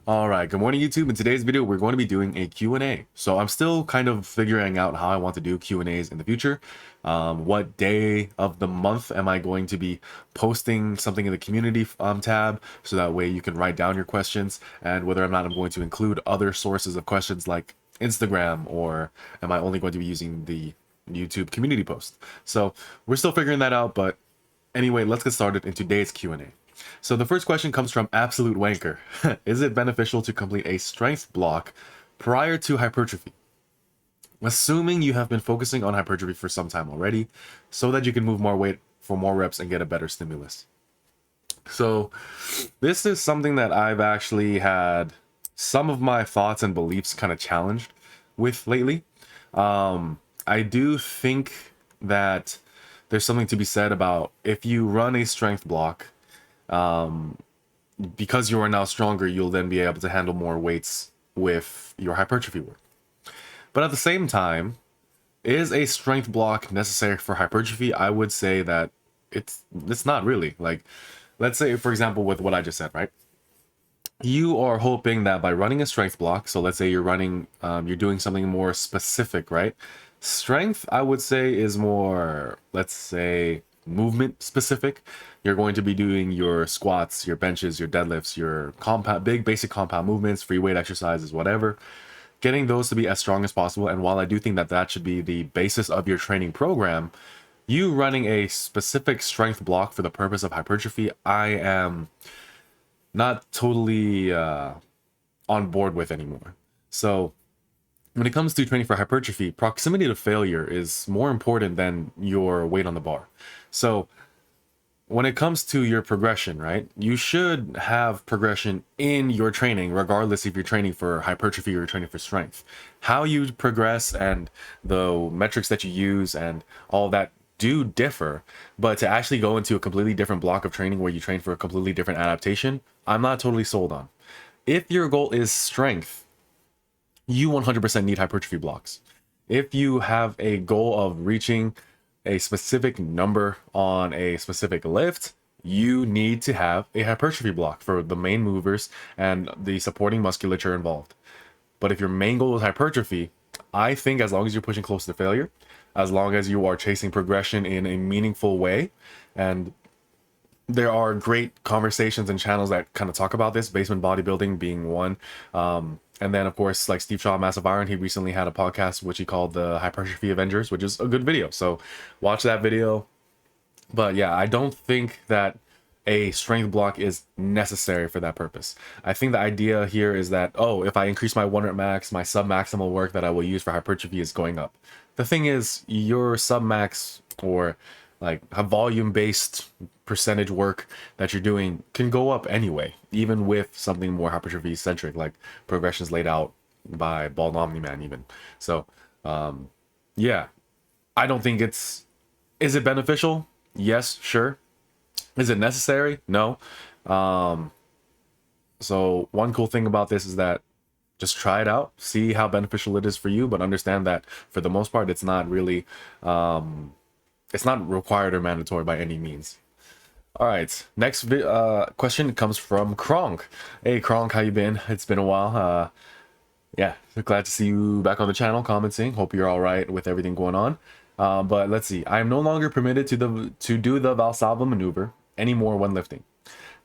All right, good morning YouTube. In today's video, we're going to be doing a Q&A. So I'm still kind of figuring out how I want to do Q&As in the future. What day of the month am I going to be posting something in the community tab, so that way you can write down your questions, and whether or not I'm going to include other sources of questions like Instagram, or am I only going to be using the YouTube community post. So we're still figuring that out, but anyway, let's get started in today's Q&A. So the first question comes from Absolute Wanker. Is it beneficial to complete a strength block prior to hypertrophy? Assuming you have been focusing on hypertrophy for some time already, so that you can move more weight for more reps and get a better stimulus. So this is something that I've actually had some of my thoughts and beliefs kind of challenged with lately. I do think that there's something to be said about if you run a strength block, because you are now stronger, you'll then be able to handle more weights with your hypertrophy work. But at the same time, is a strength block necessary for hypertrophy? I would say that it's not really. Like, let's say, for example, with what I just said, right? You are hoping that by running a strength block, so let's say you're running, you're doing something more specific, right? Strength, I would say, is more, let's say, movement specific. You're going to be doing your squats, your benches, your deadlifts, your big basic compound movements, free weight exercises, whatever. Getting those to be as strong as possible. And while I do think that that should be the basis of your training program, you running a specific strength block for the purpose of hypertrophy, I am not totally on board with anymore. So when it comes to training for hypertrophy, proximity to failure is more important than your weight on the bar. So when it comes to your progression, right, you should have progression in your training, regardless if you're training for hypertrophy or you're training for strength. How you progress and the metrics that you use and all that do differ, but to actually go into a completely different block of training where you train for a completely different adaptation, I'm not totally sold on. If your goal is strength, you 100% need hypertrophy blocks. If you have a goal of reaching a specific number on a specific lift, you need to have a hypertrophy block for the main movers and the supporting musculature involved. But if your main goal is hypertrophy, I think as long as you're pushing close to failure, as long as you are chasing progression in a meaningful way, and there are great conversations and channels that kind of talk about this, basement bodybuilding being one. And then, of course, like Steve Shaw, Massive Iron, he recently had a podcast which he called the Hypertrophy Avengers, which is a good video. So watch that video. But yeah, I don't think that a strength block is necessary for that purpose. I think the idea here is that, oh, if I increase my 1 rep max, my sub-maximal work that I will use for hypertrophy is going up. The thing is, your sub-max or like a volume-based percentage work that you're doing can go up anyway, even with something more hypertrophy centric, like progressions laid out by Bald Omni-Man even. So yeah, I don't think is it beneficial? Yes, sure. Is it necessary? No. So one cool thing about this is that just try it out, see how beneficial it is for you, but understand that for the most part, it's not really it's not required or mandatory by any means. All right, next question comes from Kronk. Hey Kronk, how you been? It's been a while. Yeah, glad to see you back on the channel commenting. Hope you're all right with everything going on. But let's see. I am no longer permitted to do the Valsalva maneuver anymore when lifting.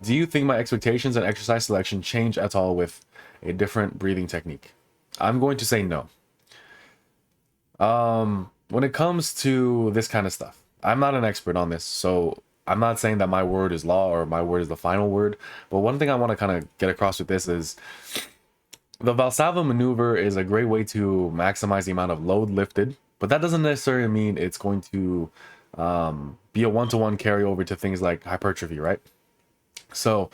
Do you think my expectations and exercise selection change at all with a different breathing technique? I'm going to say no. When it comes to this kind of stuff, I'm not an expert on this, so I'm not saying that my word is law or my word is the final word. But one thing I want to kind of get across with this is the Valsalva maneuver is a great way to maximize the amount of load lifted, but that doesn't necessarily mean it's going to be a one-to-one carryover to things like hypertrophy, right? So,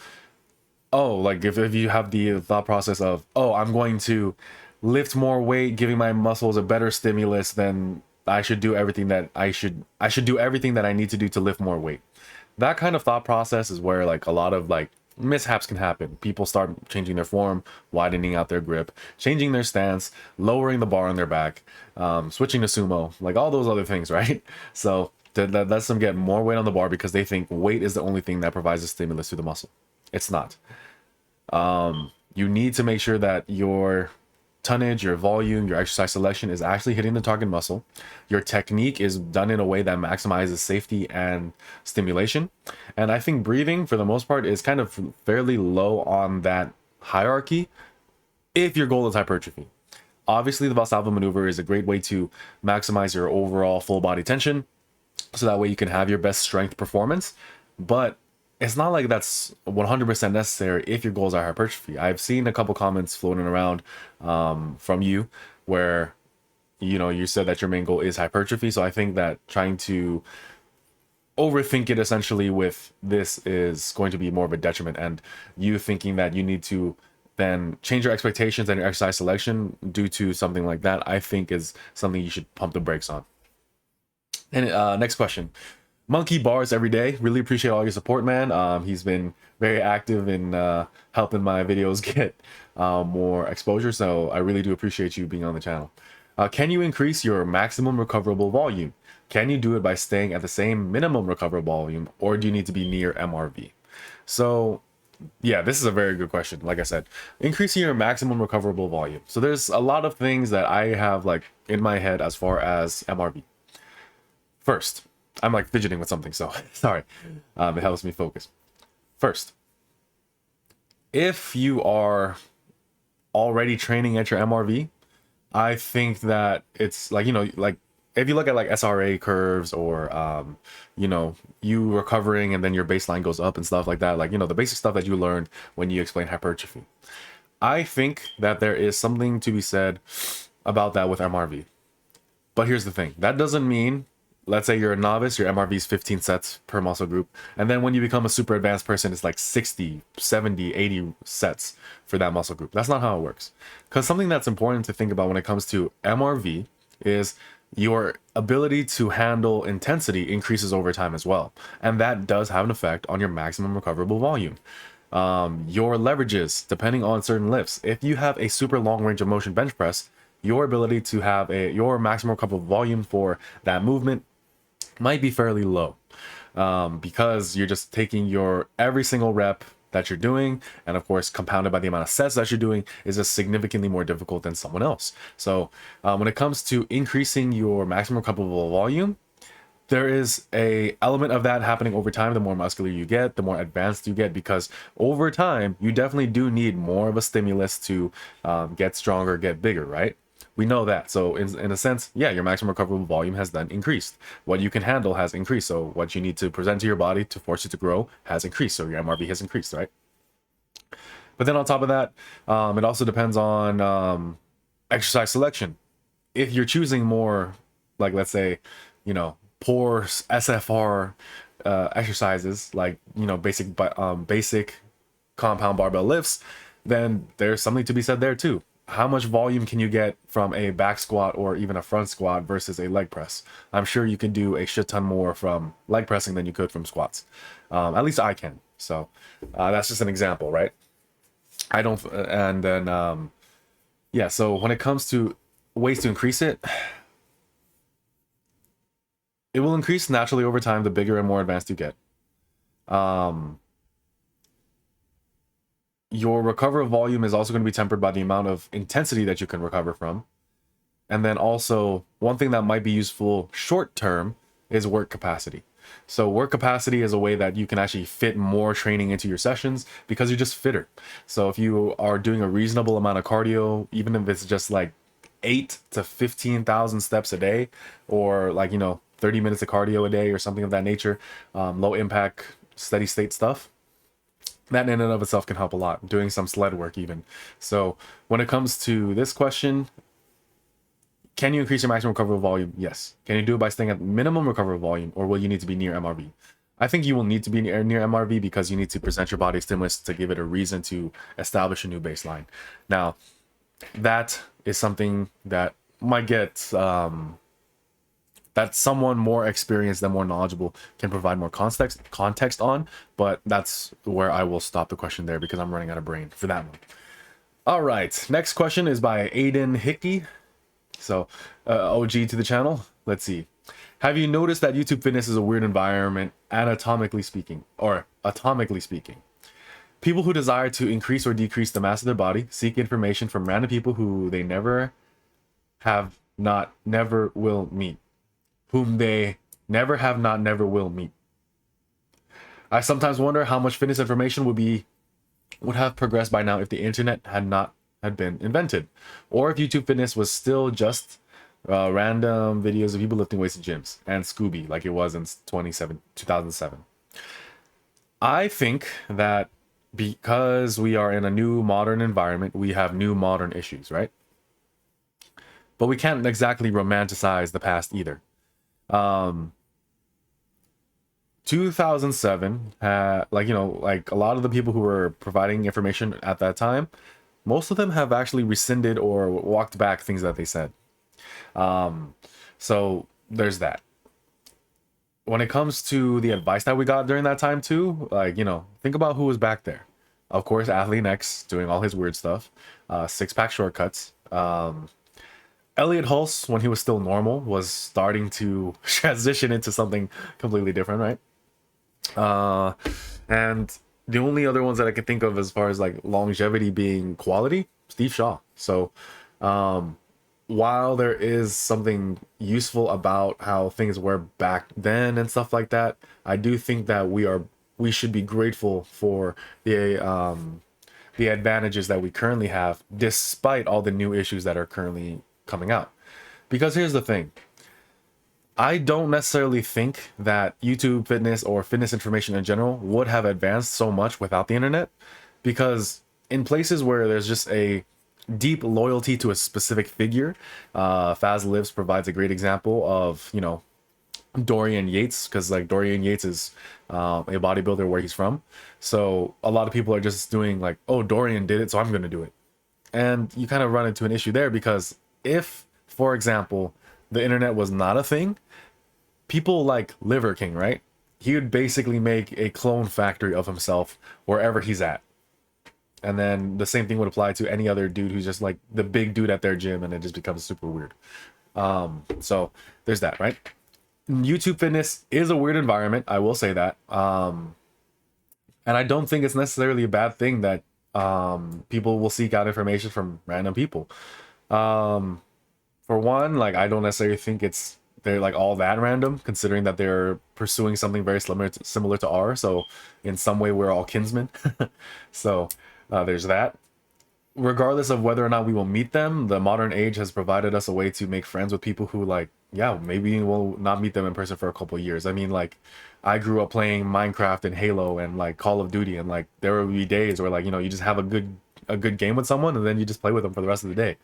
oh, like if you have the thought process of, oh, I'm going to lift more weight, giving my muscles a better stimulus, then I should do everything that I should do everything that I need to do to lift more weight. That kind of thought process is where like a lot of like mishaps can happen. People start changing their form, widening out their grip, changing their stance, lowering the bar on their back, switching to sumo, like all those other things, right? So that lets them get more weight on the bar because they think weight is the only thing that provides a stimulus to the muscle. It's not. You need to make sure that your tonnage, your volume, your exercise selection is actually hitting the target muscle. Your technique is done in a way that maximizes safety and stimulation. And I think breathing, for the most part, is kind of fairly low on that hierarchy if your goal is hypertrophy. Obviously, the Valsalva maneuver is a great way to maximize your overall full body tension, so that way you can have your best strength performance. But it's not like that's 100% necessary if your goals are hypertrophy. I've seen a couple comments floating around from you where, you know, you said that your main goal is hypertrophy. So I think that trying to overthink it essentially with this is going to be more of a detriment, and you thinking that you need to then change your expectations and your exercise selection due to something like that, I think is something you should pump the brakes on. And next question. Monkey bars every day. Really appreciate all your support, man. He's been very active in helping my videos get more exposure, so I really do appreciate you being on the channel. Can you increase your maximum recoverable volume? Can you do it by staying at the same minimum recoverable volume, or do you need to be near MRV? So yeah, this is a very good question. Like I said, increasing your maximum recoverable volume. So there's a lot of things that I have like in my head as far as MRV. First, I'm like fidgeting with something, so sorry. It helps me focus. First, if you are already training at your MRV, I think that it's like, you know, like if you look at like SRA curves or, you know, you recovering and then your baseline goes up and stuff like that, like, you know, the basic stuff that you learned when you explain hypertrophy. I think that there is something to be said about that with MRV. But here's the thing. That doesn't mean, let's say you're a novice, your MRV is 15 sets per muscle group. And then when you become a super advanced person, it's like 60, 70, 80 sets for that muscle group. That's not how it works. Because something that's important to think about when it comes to MRV is your ability to handle intensity increases over time as well. And that does have an effect on your maximum recoverable volume. Your leverages, depending on certain lifts. If you have a super long range of motion bench press, your ability to have your maximum recoverable volume for that movement might be fairly low, because you're just taking your every single rep that you're doing, and of course compounded by the amount of sets that you're doing, is just significantly more difficult than someone else. So when it comes to increasing your maximum recoverable volume, there is a element of that happening over time. The more muscular you get, the more advanced you get, because over time you definitely do need more of a stimulus to get stronger, get bigger, right? We know that. So in a sense, yeah, your maximum recoverable volume has then increased. What you can handle has increased. So what you need to present to your body to force it to grow has increased. So your MRV has increased, right? But then on top of that, it also depends on exercise selection. If you're choosing more, like let's say, you know, poor SFR exercises, like, you know, basic compound barbell lifts, then there's something to be said there too. How much volume can you get from a back squat or even a front squat versus a leg press? I'm sure you can do a shit ton more from leg pressing than you could from squats. At least I can. So that's just an example, right? I don't, and then, yeah, so when it comes to ways to increase it, it will increase naturally over time the bigger and more advanced you get. Your recovery volume is also going to be tempered by the amount of intensity that you can recover from. And then also, one thing that might be useful short term is work capacity. So work capacity is a way that you can actually fit more training into your sessions because you're just fitter. So if you are doing a reasonable amount of cardio, even if it's just like 8 to 15,000 steps a day, or like, you know, 30 minutes of cardio a day or something of that nature, low impact, steady state stuff, that in and of itself can help a lot, doing some sled work even. So when it comes to this question, can you increase your maximum recoverable volume? Yes. Can you do it by staying at minimum recoverable volume, or will you need to be near MRV? I think you will need to be near MRV because you need to present your body stimulus to give it a reason to establish a new baseline. Now, that is something that might get that someone more experienced and more knowledgeable can provide more context on, but that's where I will stop the question there because I'm running out of brain for that one. All right, next question is by Aiden Hickey. So OG to the channel. Let's see. Have you noticed that YouTube fitness is a weird environment, anatomically speaking, or atomically speaking? People who desire to increase or decrease the mass of their body seek information from random people who they never have not never will meet. Whom they never have not never will meet. I sometimes wonder how much fitness information would have progressed by now if the internet had been invented, or if YouTube fitness was still just random videos of people lifting weights in gyms and Scooby like it was in 2007. I think that because we are in a new modern environment, we have new modern issues, right? But we can't exactly romanticize the past either. 2007 like a lot of the people who were providing information at that time, most of them have actually rescinded or walked back things that they said. So there's that. When it comes to the advice that we got during that time too, think about who was back there. Of course, Athlete X doing all his weird stuff, six-pack shortcuts. Elliot Hulse, when he was still normal, was starting to transition into something completely different, right? And the only other ones that I can think of as far as like longevity being quality, Steve Shaw. So while there is something useful about how things were back then and stuff like that, I do think that we should be grateful for the advantages that we currently have, despite all the new issues that are currently coming out. Because here's the thing. I don't necessarily think that YouTube fitness or fitness information in general would have advanced so much without the internet, because in places where there's just a deep loyalty to a specific figure, Faz Lives provides a great example of, Dorian Yates, because like Dorian Yates is a bodybuilder where he's from. So a lot of people are just doing like, oh, Dorian did it, so I'm going to do it. And you kind of run into an issue there, because if, for example, the internet was not a thing, people like Liver King, right? He would basically make a clone factory of himself wherever he's at. And then the same thing would apply to any other dude who's just like the big dude at their gym, and it just becomes super weird. So there's that, right? YouTube fitness is a weird environment, I will say that. And I don't think it's necessarily a bad thing that people will seek out information from random people. For one, like, I don't necessarily think they're like all that random, considering that they're pursuing something very similar to ours. So in some way, we're all kinsmen. So there's that. Regardless of whether or not we will meet them, the modern age has provided us a way to make friends with people who, like, yeah, maybe we'll not meet them in person for a couple of years. I mean, like, I grew up playing Minecraft and Halo and like Call of Duty, and like there will be days where, like, you just have a good game with someone, and then you just play with them for the rest of the day,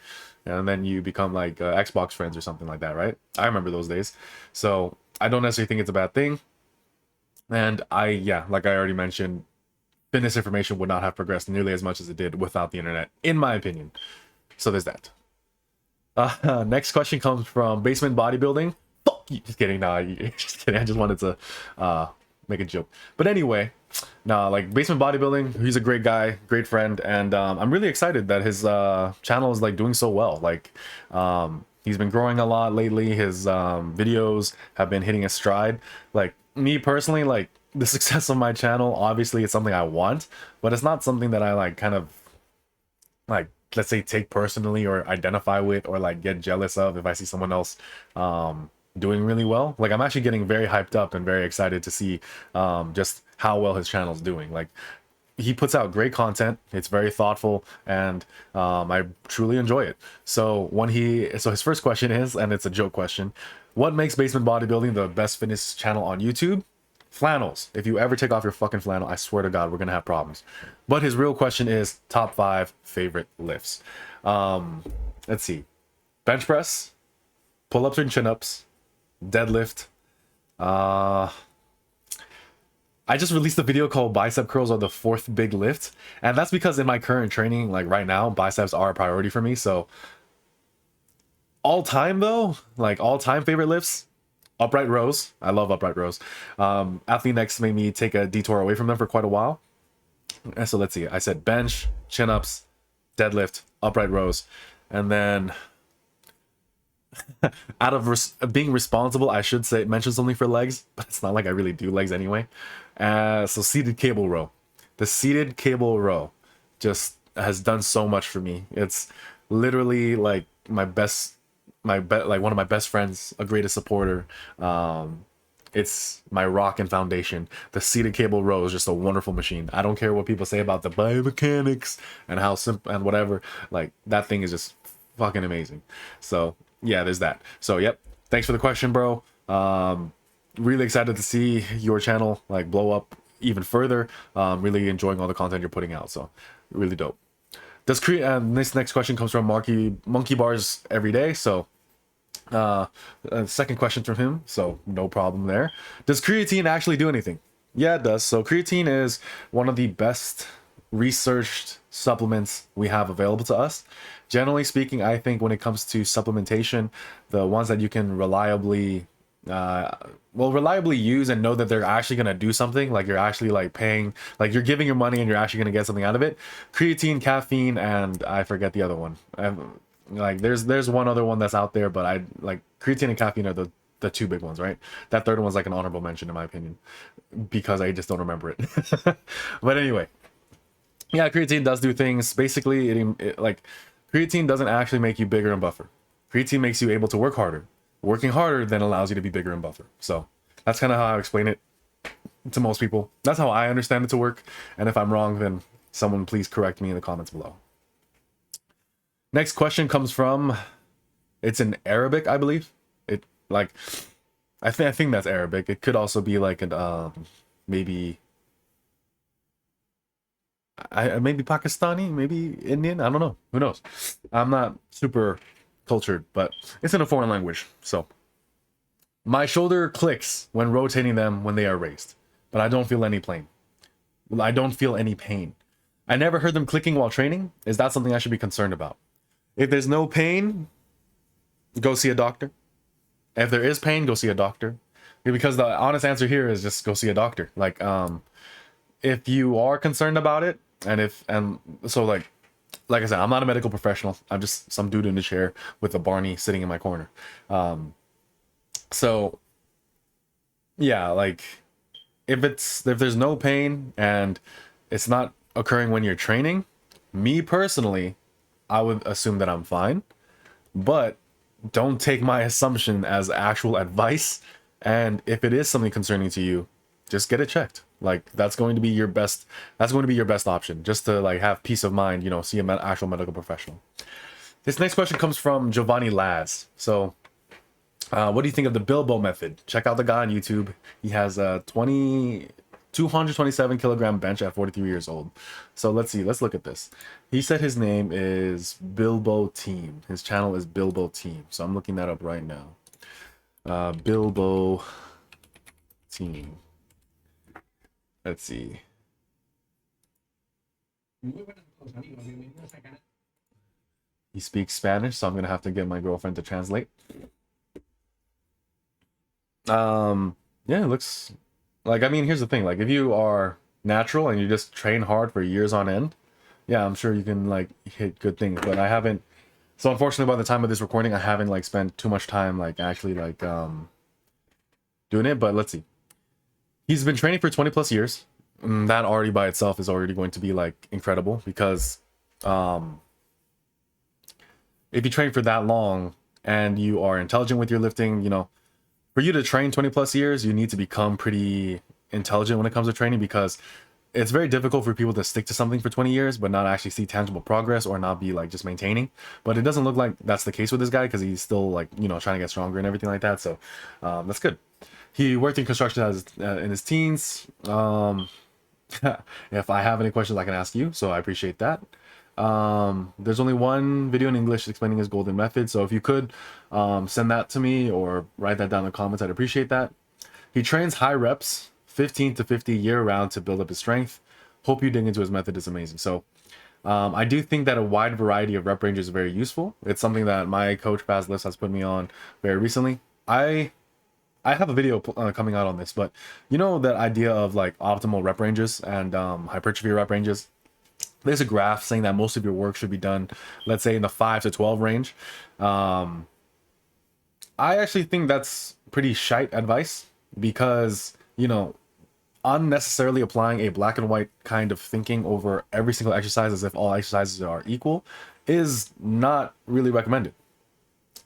and then you become like Xbox friends or something like that, right? I remember those days. So I don't necessarily think it's a bad thing. And like I already mentioned, fitness information would not have progressed nearly as much as it did without the internet, in my opinion. So there's that. Next question comes from Basement Bodybuilding. Fuck you. Just kidding. No, just kidding. I just wanted to make a joke. But anyway, like Basement Bodybuilding, he's a great guy, great friend, and I'm really excited that his channel is like doing so well. Like he's been growing a lot lately. His videos have been hitting a stride. Like me personally, like the success of my channel, obviously it's something I want, but it's not something that I like kind of like, let's say, take personally or identify with or like get jealous of if I see someone else doing really well. Like I'm actually getting very hyped up and very excited to see just how well his channel's doing. Like he puts out great content, it's very thoughtful, and I truly enjoy it. So his first question is, and it's a joke question, what makes Basement Bodybuilding the best fitness channel on YouTube? Flannels. If you ever take off your fucking flannel, I swear to God, we're gonna have problems. But his real question is top 5 favorite lifts. Let's see. Bench press, pull-ups and chin-ups, deadlift. I just released a video called Bicep Curls are the 4th big lift, and that's because in my current training, like right now, biceps are a priority for me. So all time though, like all time favorite lifts, upright rows. I love upright rows. Athlete Next made me take a detour away from them for quite a while. And so let's see. I said bench, chin-ups, deadlift, upright rows. And then out of being responsible, I should mention something for legs, but it's not like I really do legs anyway. So seated cable row. The seated cable row just has done so much for me. It's literally like like one of my best friends, a greatest supporter. It's my rock and foundation. The seated cable row is just a wonderful machine. I don't care what people say about the biomechanics and how simple and whatever. Like, that thing is just fucking amazing. So yeah, there's that. So yep, thanks for the question, bro. Really excited to see your channel like blow up even further. Really enjoying all the content you're putting out. So really dope. Does create this next question comes from Monkey Bars every day. So second question from him, so no problem there. Does creatine actually do anything? Yeah, it does. So creatine is one of the best researched supplements we have available to us. Generally speaking, I think when it comes to supplementation, the ones that you can reliably use and know that they're actually going to do something, like you're actually like paying, like you're giving your money and you're actually going to get something out of it. Creatine, caffeine, and I forget the other one. Like there's one other one that's out there, but I like creatine and caffeine are the two big ones, right? That third one's like an honorable mention in my opinion, because I just don't remember it. But anyway, yeah, creatine does do things. Basically, like creatine doesn't actually make you bigger and buffer. Creatine makes you able to work harder. Working harder then allows you to be bigger and buffer. So that's kind of how I explain it to most people. That's how I understand it to work. And if I'm wrong, then someone please correct me in the comments below. Next question comes from, it's in Arabic, I believe. It like, I think that's Arabic. It could also be like an maybe maybe Pakistani, maybe Indian. I don't know. Who knows? I'm not super cultured, but it's in a foreign language. So my shoulder clicks when rotating them when they are raised, but I don't feel any pain. I don't feel any pain. I never heard them clicking while training. Is that something I should be concerned about? If there's no pain, go see a doctor. If there is pain, go see a doctor. Because the honest answer here is just go see a doctor. Like, if you are concerned about it, and so like I said, I'm not a medical professional. I'm just some dude in a chair with a Barney sitting in my corner. So yeah, like if there's no pain and it's not occurring when you're training, me personally, I would assume that I'm fine, but don't take my assumption as actual advice. And if it is something concerning to you, just get it checked. Like that's going to be your best option, just to like have peace of mind, you know, see an actual medical professional. This next question comes from Giovanni Laz. So what do you think of the Bilbo method? Check out the guy on YouTube. He has a 227 kilogram bench at 43 years old. So let's see, let's look at this. He said his name is Bilbo Team. His channel is Bilbo Team. So I'm looking that up right now. Bilbo Team. Let's see. He speaks Spanish, so I'm gonna have to get my girlfriend to translate. Yeah, it looks like, I mean, here's the thing, like if you are natural and you just train hard for years on end, yeah, I'm sure you can like hit good things. But I haven't, so unfortunately by the time of this recording, I haven't like spent too much time like actually like doing it. But let's see, he's been training for 20 plus years. That already by itself is already going to be like incredible, because if you train for that long and you are intelligent with your lifting, you know, for you to train 20 plus years, you need to become pretty intelligent when it comes to training, because it's very difficult for people to stick to something for 20 years but not actually see tangible progress or not be like just maintaining. But it doesn't look like that's the case with this guy, because he's still like, you know, trying to get stronger and everything like that. So that's good. He worked in construction in his teens. If I have any questions, I can ask you, so I appreciate that. There's only one video in English explaining his golden method, so if you could send that to me or write that down in the comments, I'd appreciate that. He trains high reps 15 to 50 year round to build up his strength. Hope you dig into his method. Is amazing. So I do think that a wide variety of rep ranges is very useful. It's something that my coach Paz Lifts has put me on very recently. I have a video coming out on this, but you know that idea of like optimal rep ranges and hypertrophy rep ranges. There's a graph saying that most of your work should be done, let's say in the 5 to 12 range. I actually think that's pretty shite advice, because, you know, unnecessarily applying a black and white kind of thinking over every single exercise as if all exercises are equal is not really recommended,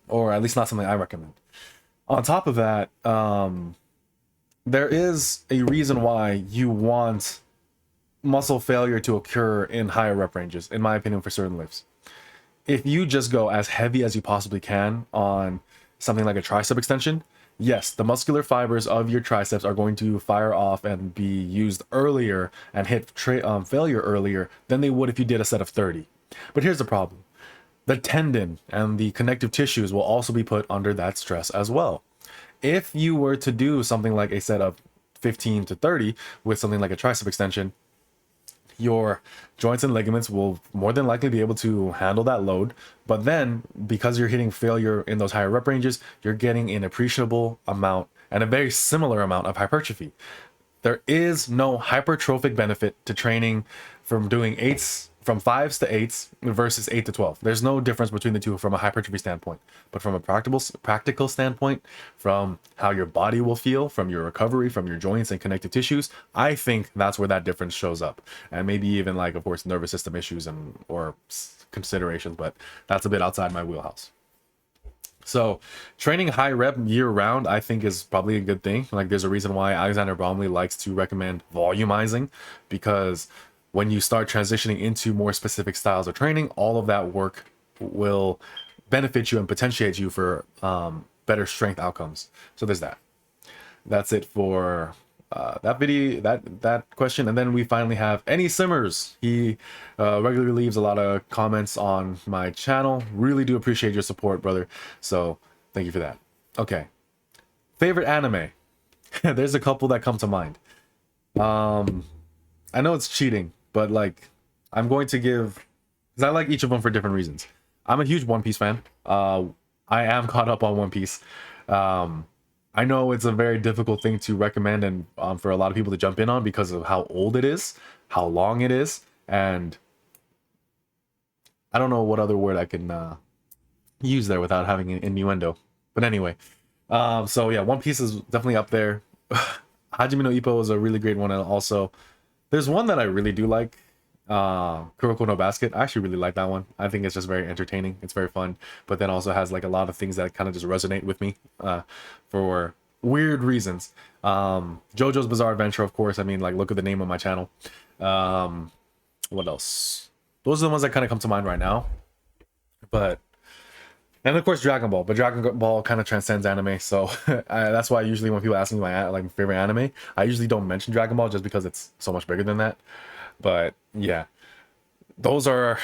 or at least not something I recommend. On top of that, there is a reason why you want muscle failure to occur in higher rep ranges, in my opinion, for certain lifts. If you just go as heavy as you possibly can on something like a tricep extension, yes, the muscular fibers of your triceps are going to fire off and be used earlier and hit failure earlier than they would if you did a set of 30. But here's the problem. The tendon and the connective tissues will also be put under that stress as well. If you were to do something like a set of 15 to 30 with something like a tricep extension, your joints and ligaments will more than likely be able to handle that load. But then, because you're hitting failure in those higher rep ranges, you're getting an appreciable amount and a very similar amount of hypertrophy. There is no hypertrophic benefit to training from doing from 5s to 8s versus 8 to 12. There's no difference between the two from a hypertrophy standpoint. But from a practical standpoint, from how your body will feel, from your recovery, from your joints and connective tissues, I think that's where that difference shows up. And maybe even, like, of course, nervous system issues or considerations, but that's a bit outside my wheelhouse. So training high rep year round, I think, is probably a good thing. Like, there's a reason why Alexander Bromley likes to recommend volumizing, because when you start transitioning into more specific styles of training, all of that work will benefit you and potentiate you for better strength outcomes. So there's that. That's it for that video, that question. And then we finally have Any Simmers. He regularly leaves a lot of comments on my channel. Really do appreciate your support, brother. So thank you for that. Okay. Favorite anime. There's a couple that come to mind. I know it's cheating, but, like, I'm going to give, because I like each of them for different reasons. I'm a huge One Piece fan. I am caught up on One Piece. I know it's a very difficult thing to recommend and for a lot of people to jump in on because of how old it is, how long it is, and I don't know what other word I can use there without having an innuendo. But anyway, so yeah, One Piece is definitely up there. Hajime no Ippo is a really great one, and also there's one that I really do like, Kuroko no Basket. I actually really like that one. I think it's just very entertaining. It's very fun, but then also has, like, a lot of things that kind of just resonate with me for weird reasons. JoJo's Bizarre Adventure, of course. I mean, like, look at the name of my channel. What else? Those are the ones that kind of come to mind right now. But, and of course Dragon Ball, but Dragon Ball kind of transcends anime, so that's why usually when people ask me my favorite anime, I usually don't mention Dragon Ball just because it's so much bigger than that. But yeah, those are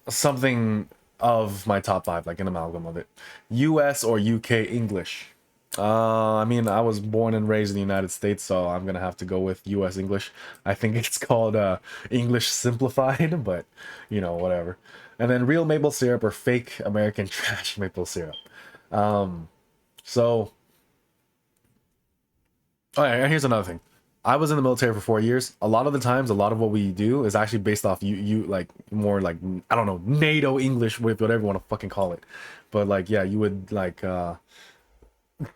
something of my top 5, like an amalgam of it. US or UK English? I mean, I was born and raised in the United States, so I'm gonna have to go with US English. I think it's called English Simplified, but you know, whatever. And then real maple syrup or fake American trash maple syrup. So, all right, here's another thing. I was in the military for 4 years. A lot of the times, a lot of what we do is actually based off you like more like, I don't know, NATO English, with whatever you want to fucking call it. But, like, yeah, you would, like,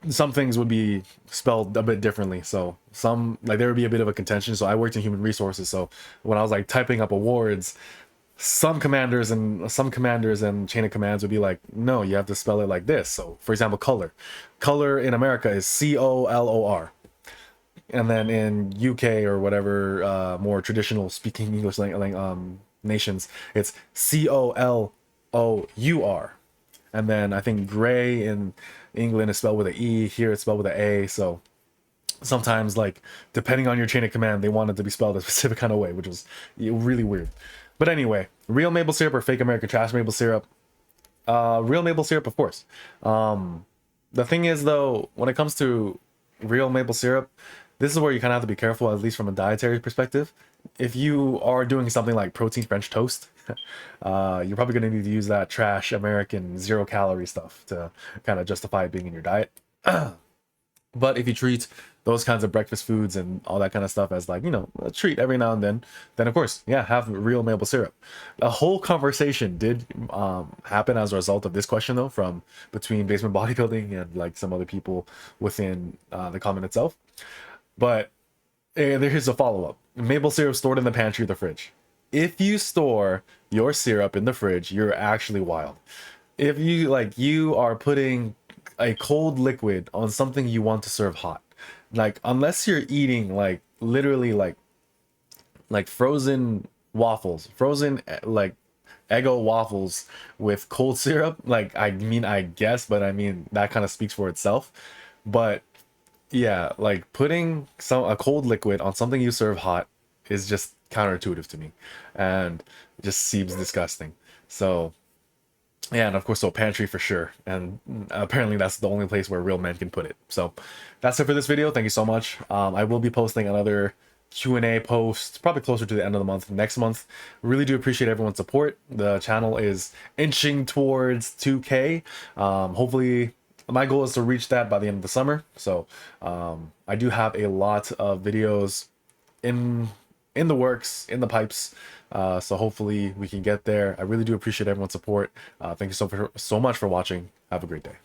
some things would be spelled a bit differently. So some, like, there would be a bit of a contention. So I worked in human resources. So when I was, like, typing up awards, some commanders and chain of commands would be like, no, you have to spell it like this. So, for example, color in America is COLOR. And then in UK or whatever more traditional speaking English nations, it's COLOUR. And then I think gray in England is spelled with an E. Here it's spelled with an A. So sometimes, like, depending on your chain of command, they want it to be spelled a specific kind of way, which was really weird. But anyway, real maple syrup or fake American trash maple syrup? Real maple syrup, of course. The thing is, though, when it comes to real maple syrup, this is where you kind of have to be careful, at least from a dietary perspective. If you are doing something like protein French toast, you're probably going to need to use that trash American 0-calorie stuff to kind of justify it being in your diet. But if you treat those kinds of breakfast foods and all that kind of stuff as, like, you know, a treat every now and then of course, yeah, have real maple syrup. A whole conversation did happen as a result of this question, though, from between Basement Bodybuilding and, like, some other people within the comment itself. But Here's a follow-up. Maple syrup stored in the pantry or the fridge. If you store your syrup in the fridge, you're actually wild. If you like, you are putting a cold liquid on something you want to serve hot. Like, unless you're eating like literally like frozen waffles, frozen like Eggo waffles with cold syrup. Like, I mean, I guess, but I mean that kind of speaks for itself. But yeah, like putting a cold liquid on something you serve hot is just counterintuitive to me, and it just seems disgusting. So yeah, and of course, so pantry for sure. And apparently that's the only place where real men can put it. So that's it for this video. Thank you so much. I will be posting another Q&A post probably closer to the end of the month next month. Really do appreciate everyone's support. The channel is inching towards 2K. Hopefully my goal is to reach that by the end of the summer. So I do have a lot of videos in the works, in the pipes. So hopefully we can get there. I really do appreciate everyone's support. Thank you so much for watching. Have a great day.